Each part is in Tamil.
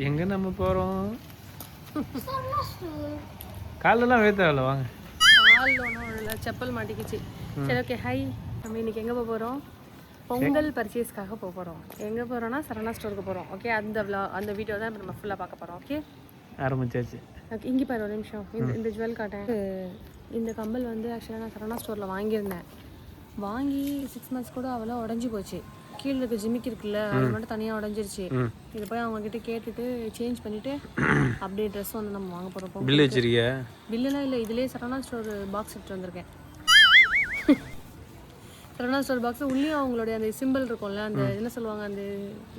எங்கே நம்ம போகிறோம்? காலெல்லாம் வேத்தாவில் வாங்க. காலில் ஒன்றும் இல்லை, செப்பல் மாட்டிக்கிச்சு. சரி ஓகே ஹை. நம்ம இன்றைக்கி எங்கே போக போகிறோம்? பொங்கல் பர்ச்சேஸ்க்காக போக போகிறோம். எங்கே போகிறோன்னா சரவணா ஸ்டோருக்கு போகிறோம். ஓகே, அந்த வீடியோ தான் இப்போ நம்ம ஃபுல்லாக பார்க்க போகிறோம். ஓகே ஆரம்பிச்சாச்சு. ஓகே, இங்கே பாரு ஒரு நிமிஷம். இந்த ஜுவல் காட்டேன். இந்த கம்பல் வந்து ஆக்சுவலாக நான் சரவணா ஸ்டோரில் வாங்கியிருந்தேன். வாங்கி 6 months கூட அவ்வளோ உடஞ்சி போச்சு. கீழே இருக்க ஜிமிக்கு இருக்குல்ல, அது மட்டும் தனியாக உடஞ்சிருச்சு. இதை போய் அவங்ககிட்ட கேட்டுட்டு சேஞ்ச் பண்ணிவிட்டு அப்படியே ட்ரெஸ் வந்து நம்ம வாங்க போகிறோம். பில்லு வச்சிருக்கியா? பில்லுலாம் இல்லை, இதுலேயே சரவணா ஸ்டோர் பாக்ஸ் எடுத்து வந்திருக்கேன். சரவணா ஸ்டோர் பாக்ஸ் உள்ளேயும் அவங்களுடைய அந்த சிம்பிள் இருக்கும்ல, அந்த என்ன சொல்லுவாங்க, அந்த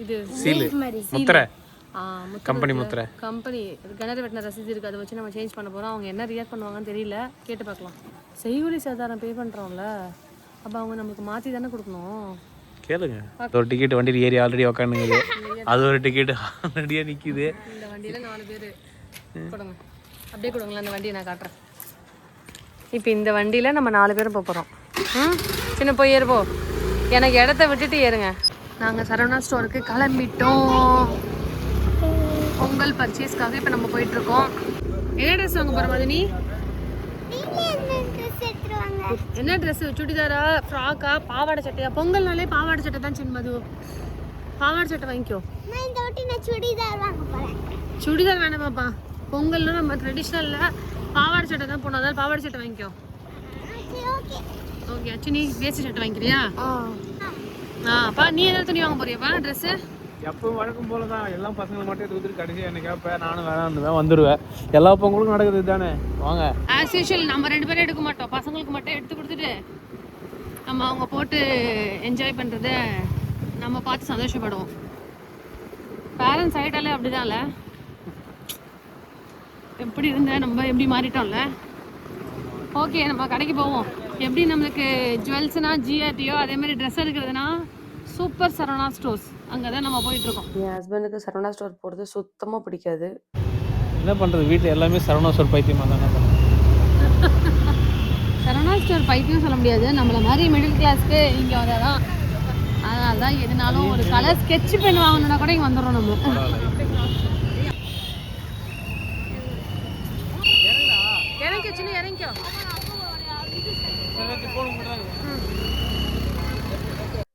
இது சீல் முத்திரை, கம்பெனி முத்திரை, கம்பெனி கிணறு வெட்டின ரசீது இருக்குது. அதை வச்சு நம்ம சேஞ்ச் பண்ண போகிறோம். அவங்க என்ன ரியாக்ட் பண்ணுவாங்கன்னு தெரியல, கேட்டு பார்க்கலாம். செய்கூலி சேதாரம் பே பண்ணுறோம்ல, அப்போ அவங்க நம்மளுக்கு மாற்றி தானே கொடுக்கணும். கேளுங்க. ஒரு டிக்கெட் வண்டியில் ஏறி ஆல்ரெடி உக்காந்துங்க. அது ஒரு டிக்கெட் ஆல்ரெடியாக நிற்கிது. இந்த வண்டியில் 4 பேர் கொடுங்க, அப்படியே கொடுங்களேன். அந்த வண்டியை நான் காட்டுறேன். இப்போ இந்த வண்டியில் நம்ம 4 பேரும் போக போகிறோம். சின்ன போய் ஏறுப்போ, எனக்கு இடத்த விட்டுட்டு ஏறுங்க. நாங்கள் சரவணா ஸ்டோருக்கு கிளம்பிட்டோம். பொங்கல் பர்ச்சேஸ்க்காக இப்போ நம்ம போயிட்டுருக்கோம். என்ன ட்ரெஸ் வாங்க போகிற மாதிரி? என்ன ட்ரெஸ்? சுடிதாரா, ஃப்ராக்கா, பாவாடை சட்டையா? பொங்கல்னாலே பாவாடை சட்டை தான் சின்னது. பாவாடை சட்டை வாங்கிக்கோ. சுடிதார் வேணாமாப்பா, பொங்கல்னா நம்ம ட்ரெடிஷ்னலில் பாவாடை சட்டை தான் போனோம். அதாவது பாவாடை சட்டை வாங்கிக்கோ. ஓகே அச்சு, நீ வேஸ்ட் சட்டை வாங்கிக்கிறியா? அப்பா நீ ஏதாவது துணி வாங்க போறியாப்பா? ட்ரெஸ்ஸு எப்பவும் வழக்கம் போல தான். எல்லாம் பசங்களை மட்டும் எடுத்துட்டு கடைசி என்ன கேட்பேன், நானும் வேணான்னு வந்துடுவேன். எல்லா பொங்கலுக்கும் நடக்குது தானே. வாங்க ஆஸ் யூஷுவல் நம்ம 2 பேரும் எடுக்க மாட்டோம். பசங்களுக்கு மட்டும் எடுத்து கொடுத்துட்டு நம்ம அவங்க போட்டு என்ஜாய் பண்ணுறத நம்ம பார்த்து சந்தோஷப்படுவோம். பேரண்ட்ஸ் ஆகிட்டாலே அப்படிதான்ல, எப்படி இருந்த நம்ம எப்படி மாறிட்டோம்ல. ஓகே, நம்ம கடைக்கு போவோம். எப்படி நம்மளுக்கு ஜுவல்ஸ்னா ஜிஆர்டியோ அதே மாதிரி ட்ரெஸ் எடுக்கிறதுனா சூப்பர் சரவணா ஸ்டோர்ஸ், அங்கே தான் நம்ம போயிட்டுருக்கோம். என் ஹஸ்பண்டுக்கு சரவணா ஸ்டோர் போகிறது சுத்தமாக பிடிக்காது. என்ன பண்ணுறது, வீட்டில் எல்லாமே சரவணா ஸ்டோர் பைத்தியமாக தான். என்ன பண்ணுறது, சரவணா ஸ்டோர் பைத்தியம் சொல்ல முடியாது. நம்மளை மாதிரி மிடில் கிளாஸ்க்கு இங்கே வந்தால் தான். அதனால தான் எதுனாலும் ஒரு கலர் ஸ்கெட்ச் பென் வாங்கணுன்னா கூட இங்கே வந்துடுறோம் நம்ம. இறங்கிக்கோ சின்ன, இறங்கிக்கோ.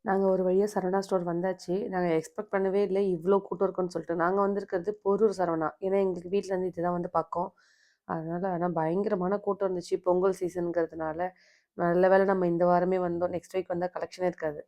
நாங்கள் ஒரு வழியாக சரவணா ஸ்டோர் வந்தாச்சு. நாங்கள் எக்ஸ்பெக்ட் பண்ணவே இல்லை இவ்வளோ கூட்டம் இருக்குன்னு சொல்லிட்டு. நாங்கள் வந்திருக்கிறது போரூர் சரவணா, ஏன்னா எங்களுக்கு வீட்டிலேருந்து இதுதான் வந்து பக்கம். அதனால் ஆனால் பயங்கரமான கூட்டம் இருந்துச்சு. பொங்கல் சீசனுங்கிறதுனால நல்ல வேலை நம்ம இந்த வாரமே வந்தோம். நெக்ஸ்ட் வீக் வந்தால் கலெக்ஷனே இருக்காது.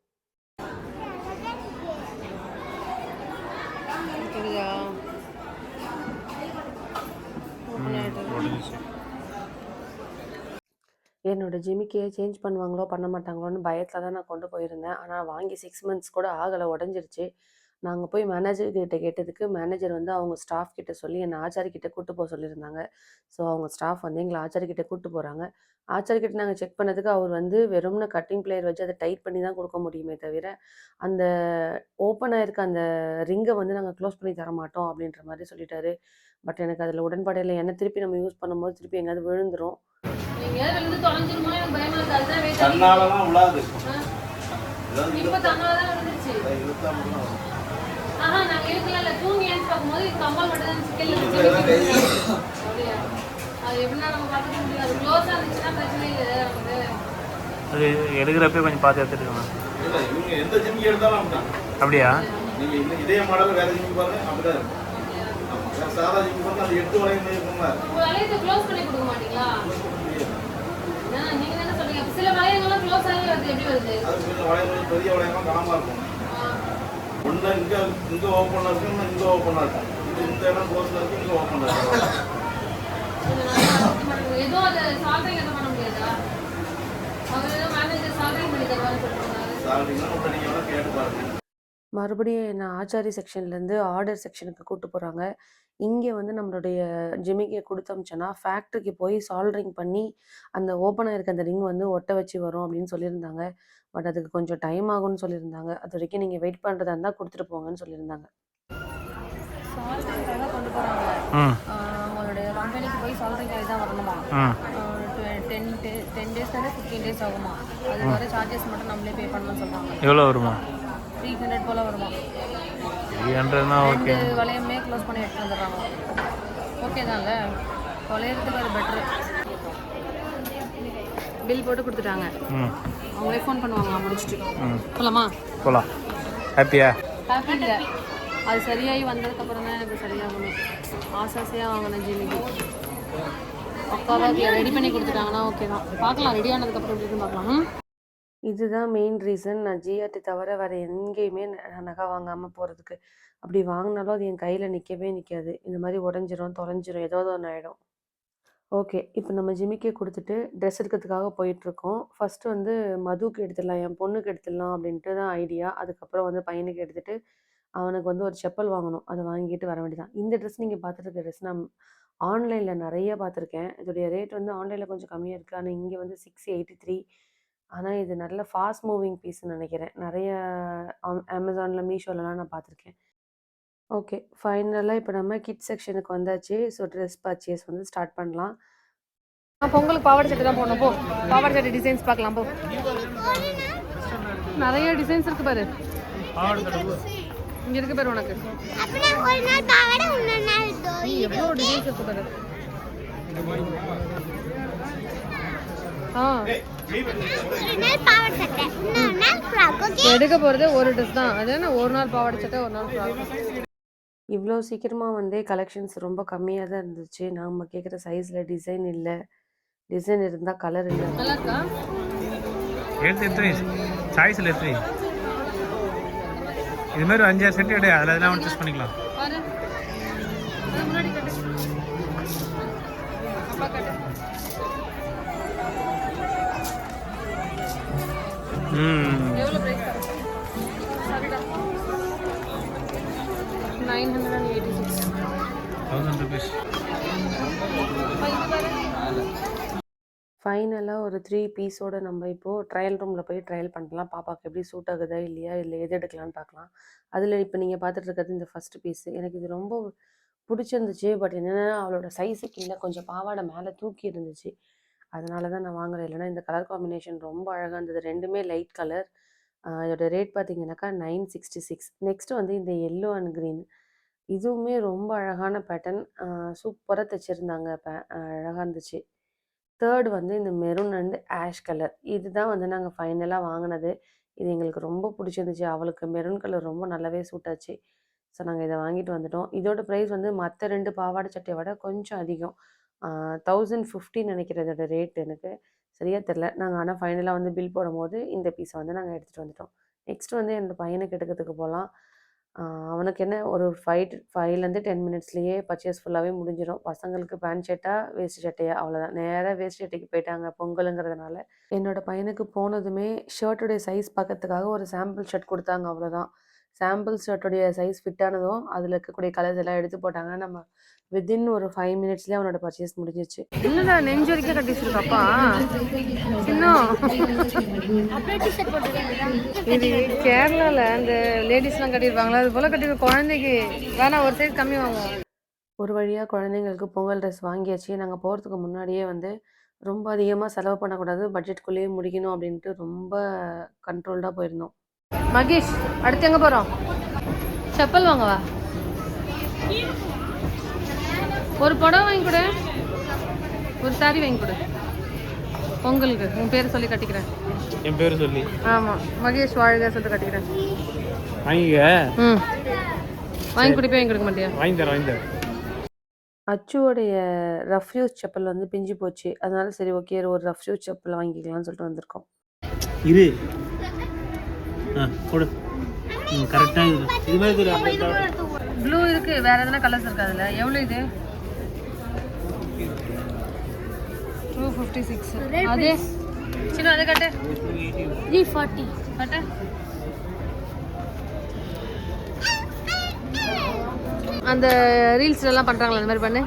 என்னோடய ஜிமிக்கையை சேஞ்ச் பண்ணுவாங்களோ பண்ண மாட்டாங்களோன்னு பயத்தில் தான் நான் கொண்டு போயிருந்தேன். ஆனால் வாங்கி 6 months கூட ஆகலை, உடஞ்சிருச்சு. நாங்கள் போய் மேனேஜர்கிட்ட கேட்டதுக்கு மேனேஜர் வந்து அவங்க ஸ்டாஃப் கிட்ட சொல்லி என்னை ஆச்சாரிக்கிட்ட கூப்பிட்டு போக சொல்லியிருந்தாங்க. ஸோ அவங்க ஸ்டாஃப் வந்து எங்களை ஆச்சாரிக்கிட்ட கூப்பிட்டு போகிறாங்க. ஆச்சாரிக்கிட்ட நாங்கள் செக் பண்ணதுக்கு அவர் வந்து வெறும்னு கட்டிங் பிளேயர் வச்சு அதை டைட் பண்ணி தான் கொடுக்க முடியுமே தவிர அந்த ஓப்பன் ஆகிருக்க அந்த ரிங்கை வந்து நாங்கள் க்ளோஸ் பண்ணி தர மாட்டோம் அப்படின்ற மாதிரி சொல்லிட்டாரு. பட் எனக்கு அதில் உடன்பாடு இல்லை. என்ன திருப்பி நம்ம யூஸ் பண்ணும்போது திருப்பி எங்கேயாவது விழுந்துடும். அது எடுக்கிறப்ப கொஞ்சம் பார்த்து எடுத்துருக்கோம். அப்படியா? இதே மாடல் வேற ஜிம்மி பாருங்க, அப்படிதான் இருக்கும். சாதா ஜிம்மி பாருங்க, அது 8 வளையம் இருக்குங்க. க்ளோஸ் பண்ணி கொடுக்க மாட்டீங்களா? நீங்க என்ன சொல்றீங்க? சில வளையங்கள்லாம் க்ளோஸ் ஆகி வருது, எப்படி வருது? அது சில வளையங்கள் பெரிய வளையமா காமா இருக்கும். ஒண்ணு இங்க ஓபனா இருக்கு, இங்க ஓபனா இருக்கு. இந்த இடம் க்ளோஸ்ல இருக்கு, இங்க ஓபனா இருக்கு. ஏதோ அது சால்விங் என்ன பண்ண முடியாதா? அவரே மேனேஜர் சால்விங் பண்ணி தருவான்னு சொல்றாங்க. சால்விங்னா உடனே கேட்டு பாருங்க. மறுபடியும் என்ன ஆச்சாரி செக்ஷன்லேருந்து ஆர்டர் செக்ஷனுக்கு கூப்பிட்டு போகிறாங்க. இங்கே வந்து நம்மளுடைய ஜிமிக்கியை கொடுத்து அமிச்சோன்னா ஃபேக்ட்ரிக்கு போய் சால்ட்ரிங் பண்ணி அந்த ஓப்பனாக இருக்க அந்த ரிங் வந்து ஒட்ட வச்சு வரும் அப்படின்னு சொல்லியிருந்தாங்க. பட் அதுக்கு கொஞ்சம் டைம் ஆகும்னு சொல்லியிருந்தாங்க. அது வரைக்கும் நீங்கள் வெயிட் பண்ணுறதா இருந்தால் கொடுத்துட்டு போங்கன்னு சொல்லியிருந்தாங்க. சால்ட்ரிங்காக கொண்டு போகிறாங்க. அவங்களுடைய கம்பெனிக்கு போய் சால்ட்ரிங் ஆகி தான் வரணுமா? 10 days 15 days ஆகுமா? அதுக்கு வர சார்ஜஸ் மட்டும் நம்மளே பே பண்ணணும்னு சொல்கிறாங்க. எவ்வளோ வருமா? 300 போல் வருமா? 300னா ஓகே. ரெண்டு வளையமே க்ளோஸ் பண்ணி எடுத்து வந்துடுறாங்க. ஓகே தான்ல, தொலைகிறதுக்கு அது பெட்ரு. பில் போட்டு கொடுத்துட்டாங்க. அவங்களே ஃபோன் பண்ணுவாங்களா முடிச்சுட்டு போகலாமா? போகலாம். ஹாப்பியா? ஹாப்பி இல்லை, அது சரியாகி வந்ததுக்கப்புறம் தான் எனக்கு சரியாகணும். ஆசாசையாக வாங்கின ஜிமிக்கு பக்காவாக ரெடி பண்ணி கொடுத்துட்டாங்கன்னா ஓகே தான். பார்க்கலாம், ரெடி ஆனதுக்கப்புறம் எப்படி பார்க்கலாம். இதுதான் மெயின் ரீசன் நான் ஜிஆர்டி தவிர வேறு எங்கேயுமே நகை வாங்காமல் போகிறதுக்கு. அப்படி வாங்கினாலும் அது என் கையில் நிற்கவே நிற்காது. இந்த மாதிரி உடஞ்சிரும், தொலைஞ்சிரும், ஏதாவது ஒன்று ஆகிடும். ஓகே, இப்போ நம்ம ஜிமிக்கே கொடுத்துட்டு ட்ரெஸ் எடுக்கிறதுக்காக போயிட்டுருக்கோம். ஃபஸ்ட்டு வந்து மதுவுக்கு எடுத்துடலாம், என் பொண்ணுக்கு எடுத்துடலாம் அப்படின்ட்டு தான் ஐடியா. அதுக்கப்புறம் வந்து பையனுக்கு எடுத்துகிட்டு அவனுக்கு வந்து ஒரு செப்பல் வாங்கணும். அதை வாங்கிட்டு வர வேண்டியதான். இந்த ட்ரெஸ் நீங்கள் பார்த்துருக்க ட்ரெஸ் நான் ஆன்லைனில் நிறைய பார்த்துருக்கேன். இதோடைய ரேட் வந்து ஆன்லைனில் கொஞ்சம் கம்மியாக இருக்குது. ஆனால் இங்கே வந்து 683. ஆனால் இது நல்ல ஃபாஸ்ட் மூவிங் பீஸ்ன்னு நினைக்கிறேன். நிறைய அமேசானில், மீஷோலலாம் நான் பார்த்துருக்கேன். ஓகே, ஃபைனலாக இப்போ நம்ம கிட்ஸ் செக்ஷனுக்கு வந்தாச்சு. ஸோ ட்ரெஸ் பர்ச்சேஸ் வந்து ஸ்டார்ட் பண்ணலாம். பொங்கலுக்கு பாவாடை சட்டை தான் போடணும். போ, பாவாடை சட்டை டிசைன்ஸ் பார்க்கலாம். போ, நிறைய டிசைன்ஸ் இருக்குது பாரு. இங்கே இருக்கு பாரு உனக்கு. எவ்வளோ டிசைன்ஸ் இருக்கு பாரு. எடுக்க போகிறது ஒரு ட்ரெஸ் தான். அது என்ன ஒரு நாள் பாவாடை சட்டை, ஒரு நாள் ஃப்ராக். இவ்வளோ சீக்கிரமாக வந்து கலெக்ஷன்ஸ் ரொம்ப கம்மியாக தான் இருந்துச்சு. நாம் கேட்குற சைஸில் டிசைன் இல்லை. டிசைன் இருந்தால் கலர் இல்லை. நல்லா இருக்கா? சாய்ஸில் எத்தனை இது மாதிரி 5-6 செட் எடு, அதில் எதனா ஒன்று சூஸ் பண்ணிக்கலாம். பாரு, முன்னாடி கட்டு. அப்பா கட்டு. எவ்வளோ பிரைஸ்? சரிடா, 986. 1000 rupees. ஃபைனலாக ஒரு 3 பீஸோடு நம்ம இப்போது ட்ரையல் ரூமில் போய் ட்ரையல் பண்ணலாம். பாப்பாவுக்கு எப்படி சூட் ஆகுதா இல்லையா, இல்லை எது எடுக்கலான்னு பார்க்கலாம். அதில் இப்போ நீங்கள் பார்த்துட்டு இருக்கிறது இந்த ஃபஸ்ட்டு பீஸு. எனக்கு இது ரொம்ப பிடிச்சிருந்துச்சு. பட் என்னென்னா அவளோட சைஸுக்கு இல்லை, கொஞ்சம் பாவாடை மேலே தூக்கி இருந்துச்சு. அதனால தான் நான் வாங்குறேன். இல்லைனா இந்த கலர் காம்பினேஷன் ரொம்ப அழகாக இருந்தது. ரெண்டுமே லைட் கலர். இதோட ரேட் பார்த்தீங்கன்னாக்கா 966. நெக்ஸ்ட்டு வந்து இந்த எல்லோ அண்ட் க்ரீன். இதுவுமே ரொம்ப அழகான பேட்டர்ன். சூப்பராக தைச்சிருந்தாங்க. அழகாக இருந்துச்சு. தேர்ட் வந்து இந்த மெரூன் அண்ட் ஆஷ் கலர். இதுதான் வந்து நாங்கள் ஃபைனலாக வாங்கினது. இது எங்களுக்கு ரொம்ப பிடிச்சிருந்துச்சு. அவளுக்கு மெரூன் கலர் ரொம்ப நல்லாவே சூட் ஆச்சு. ஸோ நாங்கள் இதை வாங்கிட்டு வந்துட்டோம். இதோட ப்ரைஸ் வந்து மற்ற 2 பாவாடை சட்டையை விட கொஞ்சம் அதிகம். 1050 நினைக்கிறேன் இதோட ரேட். எனக்கு சரியாக தெரில. நாங்கள் ஆனால் ஃபைனலாக வந்து பில் போடும்போது இந்த பீஸை வந்து நாங்கள் எடுத்துகிட்டு வந்துட்டோம். நெக்ஸ்ட்டு வந்து என்னோடய பையனுக்கு எடுக்கிறதுக்கு போகலாம். அவனுக்கு என்ன ஒரு 5லேருந்து 10 மினிட்ஸ்லேயே பர்ச்சேஸ் ஃபுல்லாகவே முடிஞ்சிடும். பசங்களுக்கு பேண்ட் ஷர்ட்டா வேஸ்ட் சட்டையா, அவ்வளோதான். நேராக வேஸ்ட் சட்டைக்கு போயிட்டாங்க பொங்கலுங்கிறதுனால. என்னோடய பையனுக்கு போனதுமே ஷர்ட்டுடைய சைஸ் பார்க்கறதுக்காக ஒரு சாம்பிள் ஷர்ட் கொடுத்தாங்க, அவ்வளோதான். சாம்பிள் ஷர்ட்டுடைய சைஸ் ஃபிட் ஆனதும் அதில் இருக்கக்கூடிய கலர்ஸ் எல்லாம் எடுத்து போட்டாங்க. நம்ம வித்தின் ஒரு 5 மினிட்ஸ்லேயே அவனோட பர்ச்சேஸ் முடிஞ்சிச்சு. இல்லைடா, நெஞ்சு வரைக்கும் கட்டி வச்சிருக்காப்பா. இன்னும் இது கேரளாவில் அந்த லேடிஸ்லாம் கட்டியிருப்பாங்களா, அது போல் கட்டி குழந்தைக்கு வேணா ஒரு சைஸ் கம்மி வாங்குவோம். ஒரு வழியாக குழந்தைங்களுக்கு பொங்கல் ட்ரெஸ் வாங்கியாச்சு. நாங்கள் போகிறதுக்கு முன்னாடியே வந்து ரொம்ப அதிகமாக செலவு பண்ணக்கூடாது, பட்ஜெட்குள்ளேயே முடிக்கணும் அப்படின்ட்டு ரொம்ப கண்ட்ரோல்டாக போயிருந்தோம். மகேஷ், அடுத்து எங்கே போகிறோம்? செப்பல் வாங்கவா? ஒரு புடவை வாங்கி கொடு, ஒரு சாரி வாங்கி கொடு பொங்கலுக்கு. உன் பேர் சொல்லி கட்டிக்கிறேன். என் பேர் சொல்லி? ஆமாம், மகேஷ் வாழ்க சொல்லிட்டு கட்டிக்கிறேன். வாங்கிக்க. வாங்கி கொடுப்பே, வாங்கி கொடுக்க மாட்டியா? வாங்கி தரேன். அச்சுவோடைய ரஃப்யூஸ் செப்பல் வந்து பிஞ்சு போச்சு. அதனால சரி ஓகே, ஒரு ரஃப்யூஸ் செப்பல் வாங்கிக்கலாம்னு சொல்லிட்டு வந்திருக்கோம். இது கொடு. கரெக்டாக இது மாதிரி ப்ளூ இருக்கு, வேற எதனா கலர்ஸ் இருக்கு அதில்? எவ்வளோ இது? 256. அதே சின்ன அதை கட்டு. 340 கட்டு. அந்த ரீல்ஸ்லாம் பண்ணுறாங்களா அந்த மாதிரி பண்ணு.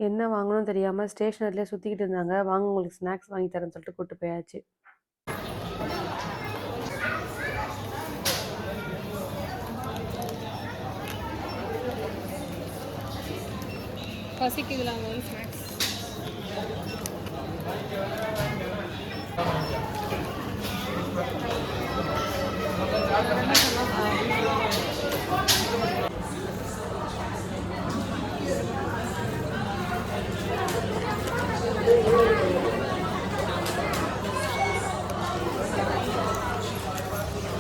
என்ன வாங்கணும்னு தெரியாமல் ஸ்டேஷனரிலே சுற்றிக்கிட்டு இருந்தாங்க. வாங்க உங்களுக்கு ஸ்நாக்ஸ் வாங்கி தரேன்னு சொல்லிட்டு கூப்பிட்டு போயாச்சு. பசிக்குதுலாம் ஸ்நாக்ஸ்.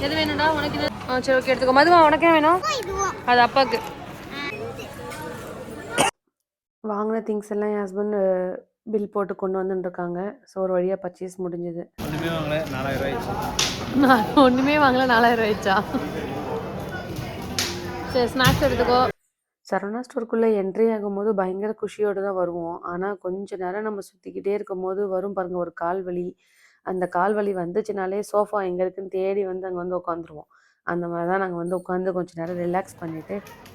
எது வேணும்டா உனக்கு? சரி ஓகே எடுத்துக்கோ. மதுவா உனக்கே வேணும்? அது அப்பாவுக்கு. வாங்கின திங்ஸ் எல்லாம் என் ஹஸ்பண்ட் பில் போட்டு கொண்டு வந்துட்டுருக்காங்க. ஸோ ஒரு வழியாக பர்ச்சேஸ் முடிஞ்சுது. ஒன்றுமே வாங்கல 4000 ஆயிடுச்சு. நான் ஒன்றுமே வாங்கல 4000 ஆயிடுச்சா? சரி ஸ்நாக்ஸ் எடுத்துக்கோ. சரவணா ஸ்டோருக்குள்ளே என்ட்ரி ஆகும்போது பயங்கர குஷியோடு தான் வருவோம். ஆனால் கொஞ்ச நேரம் நம்ம சுற்றிக்கிட்டே இருக்கும்போது வரும் பாருங்கள் ஒரு கால் வலி. அந்த கால் வலி வந்துச்சுனாலே சோஃபா எங்கே இருக்குன்னு தேடி வந்து அங்கே வந்து உட்காந்துருவோம். அந்த மாதிரி தான் நாங்கள் வந்து உட்காந்து கொஞ்சம் நேரம் ரிலாக்ஸ் பண்ணிவிட்டு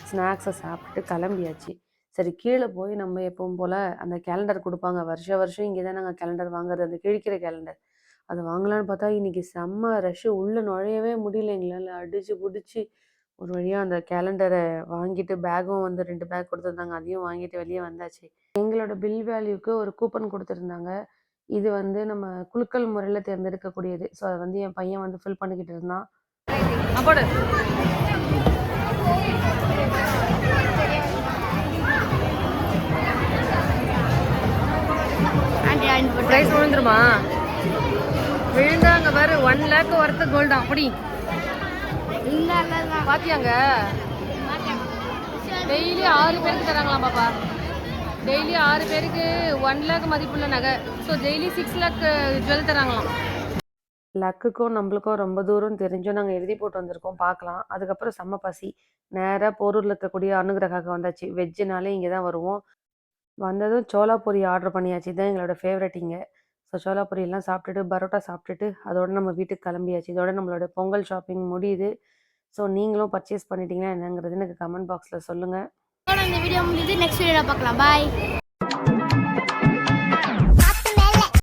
ஸ்நாக்ஸை சாப்பிட்டுட்டு கிளம்பியாச்சு. சரி கீழே போய் நம்ம எப்பவும் போல் அந்த கேலண்டர் கொடுப்பாங்க. வருஷம் இங்கே தான் நாங்கள் கேலண்டர் வாங்குறது, அந்த கிழிக்கிற கேலண்டர். அது வாங்கலான்னு பார்த்தா இன்றைக்கி செம்ம ரஷ்ஷு. உள்ளே நுழையவே முடியல எங்களால். அடித்து பிடிச்சி ஒரு வழியாக அந்த கேலண்டரை வாங்கிட்டு பேக்கும் வந்து 2 பேக் கொடுத்துருந்தாங்க. அதையும் வாங்கிட்டு வெளியே வந்தாச்சு. எங்களோட பில் வேல்யூக்கு ஒரு கூப்பன் கொடுத்துருந்தாங்க. இது வந்து நம்ம குலுக்கல் முறையில் தேர்ந்தெடுக்கக்கூடியது. ஸோ அதை வந்து என் பையன் வந்து ஃபில் பண்ணிக்கிட்டு இருந்தான். அப்போடு ப்ரைஸ் விழுந்துருமா? விழுந்தாங்க பாரு. 1 lakh ஒர்த்து கோல்டா. அப்படி பாத்தியாங்க? டெய்லி 6 பேருக்கு தராங்களாம் பாப்பா. டெய்லி 6 பேருக்கு 1 lakh மதிப்புள்ள நகை. ஸோ டெய்லி 6 lakh ஜுவல் தராங்களாம். லக்குக்கும் நம்மளுக்கும் ரொம்ப தூரம் தெரிஞ்சும் நாங்கள் எழுதி போட்டு வந்திருக்கோம். பார்க்கலாம். அதுக்கப்புறம் செம்ம பசி. நேராக போரூரில் இருக்கக்கூடிய அனுகிரகாக்கு வந்தாச்சு. வெஜ்ஜுனாலே இங்கே தான் வருவோம். வந்ததும் சோளாபூரி ஆர்டர் பண்ணியாச்சு. இதுதான் எங்களோட ஃபேவரெட் இங்கே. ஸோ சோளாபூரியெல்லாம் சாப்பிட்டுட்டு பரோட்டா சாப்பிட்டுட்டு அதோட நம்ம வீட்டுக்கு கிளம்பியாச்சு. இதோட நம்மளோட பொங்கல் ஷாப்பிங் முடியுது. ஸோ நீங்களும் பர்ச்சேஸ் பண்ணிட்டீங்கன்னா என்னங்கிறது எனக்கு கமெண்ட் பாக்ஸில் சொல்லுங்கள். இந்த வீடியோ முடியுது. நெக்ஸ்ட் வீடியோவில் பார்க்கலாம். பாய்.